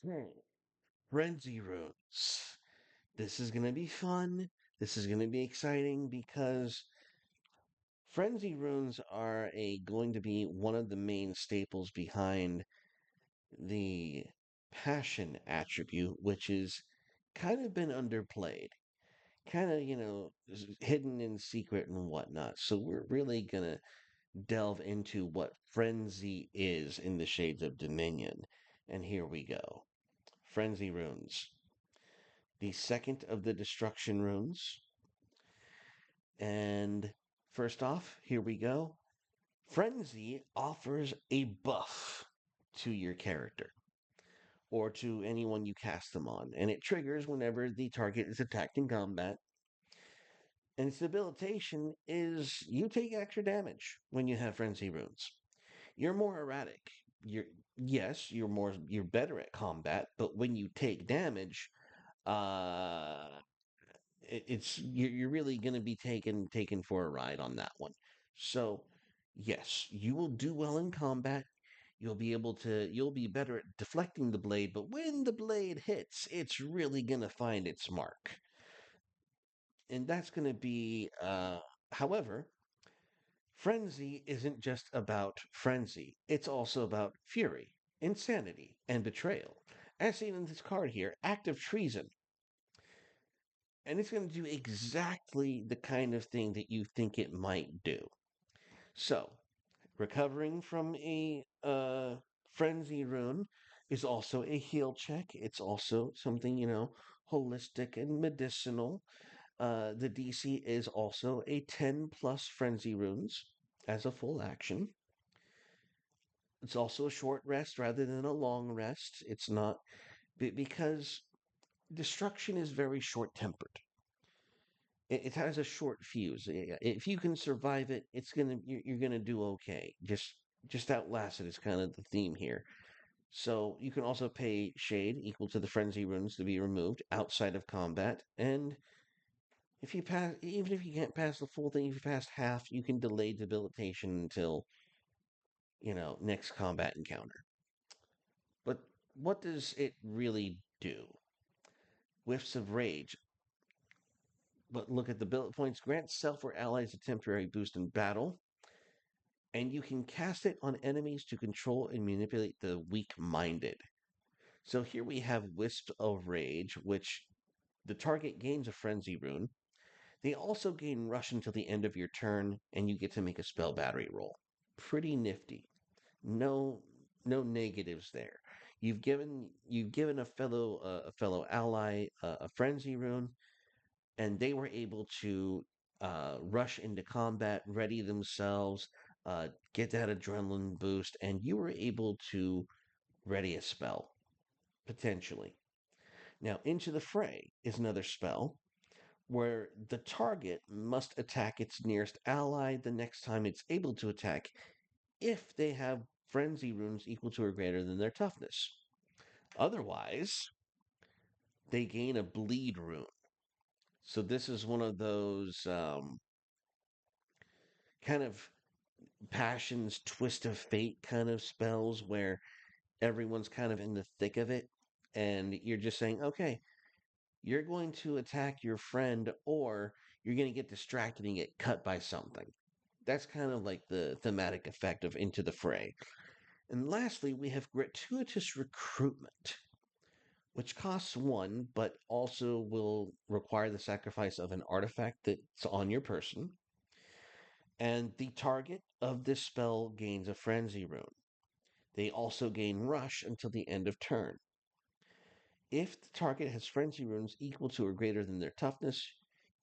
Hmm. Frenzy runes. This is going to be fun. This is going to be exciting because frenzy runes are going to be one of the main staples behind the passion attribute, which is kind of been underplayed, kind of, hidden in secret and whatnot. So we're really going to delve into what frenzy is in the Shades of Dominion. And here we go. Frenzy runes. The second of the destruction runes. And first off, here we go. Frenzy offers a buff to your character or to anyone you cast them on, and it triggers whenever the target is attacked in combat. And its debilitation is you take extra damage when you have frenzy runes. You're more erratic. You're yes, you're better at combat, but when you take damage, uh it's you're really going to be taken for a ride on that one. So, yes, you will do well in combat. You'll be better at deflecting the blade, but when the blade hits, it's really going to find its mark. And that's going to be however, frenzy isn't just about frenzy. It's also about fury, insanity, and betrayal. As seen in this card here, active treason. And it's going to do exactly the kind of thing that you think it might do. So, recovering from a frenzy rune is also a heal check. It's also something, holistic and medicinal. The DC is also a 10 plus frenzy runes as a full action. It's also a short rest rather than a long rest. It's not because destruction is very short tempered. It has a short fuse. If you can survive it, you're gonna do okay. Just outlast it is kind of the theme here. So you can also pay shade equal to the frenzy runes to be removed outside of combat. And if you pass, even if you can't pass the full thing, if you pass half, you can delay debilitation until next combat encounter. But what does it really do? Whiffs of rage. But look at the bullet points. Grant self or allies a temporary boost in battle. And you can cast it on enemies to control and manipulate the weak minded. So here we have Wisp of Rage, which the target gains a frenzy rune. They also gain rush until the end of your turn, and you get to make a spell battery roll. Pretty nifty. No, no negatives there. You've given a fellow ally a frenzy rune, and they were able to rush into combat, ready themselves, get that adrenaline boost, and you were able to ready a spell, potentially. Now, Into the Fray is another spell where the target must attack its nearest ally the next time it's able to attack if they have frenzy runes equal to or greater than their toughness. Otherwise, they gain a bleed rune. So this is one of those kind of passion's twist of fate kind of spells where everyone's kind of in the thick of it and you're just saying, okay, you're going to attack your friend or you're going to get distracted and get cut by something. That's kind of like the thematic effect of Into the Fray. And lastly, we have gratuitous recruitment, which costs one, but also will require the sacrifice of an artifact that's on your person. And the target of this spell gains a frenzy rune. They also gain rush until the end of turn. If the target has frenzy runes equal to or greater than their toughness,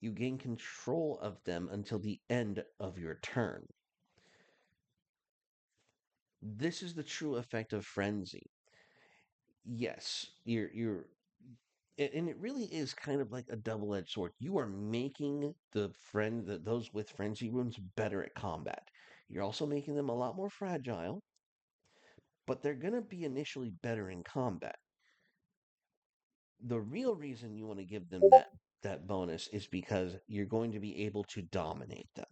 you gain control of them until the end of your turn. This is the true effect of frenzy. Yes, and it really is kind of like a double-edged sword. You are making those with frenzy runes better at combat. You're also making them a lot more fragile, but they're going to be initially better in combat. The real reason you want to give them that bonus is because you're going to be able to dominate them.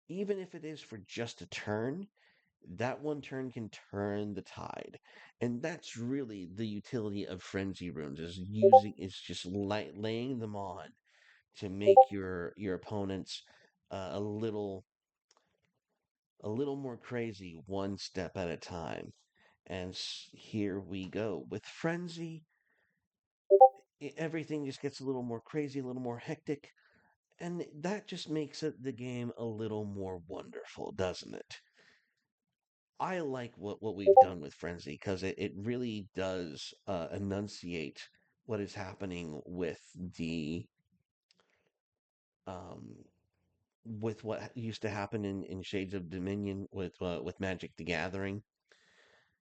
Even if it is for just a turn, That one turn can turn the tide. And that's really the utility of frenzy runes is just laying them on to make your opponents a little more crazy one step at a time. And here we go. With frenzy, everything just gets a little more crazy, a little more hectic, and that just makes the game a little more wonderful, doesn't it? I like what we've done with Frenzy because it really does enunciate what is happening um, with what used to happen in Shades of Dominion with Magic the Gathering.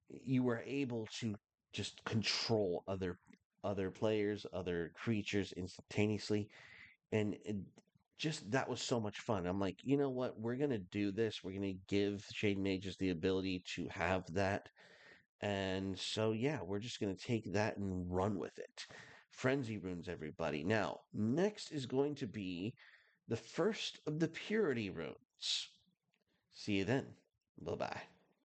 You were able to just control other players, other creatures instantaneously, and just that was so much fun. I'm like, you know what? We're gonna do this. We're gonna give Shade Mages the ability to have that. And so, yeah, we're just going to take that and run with it. Frenzy runes, everybody. Now, next is going to be the first of the purity runes. See you then. Bye bye.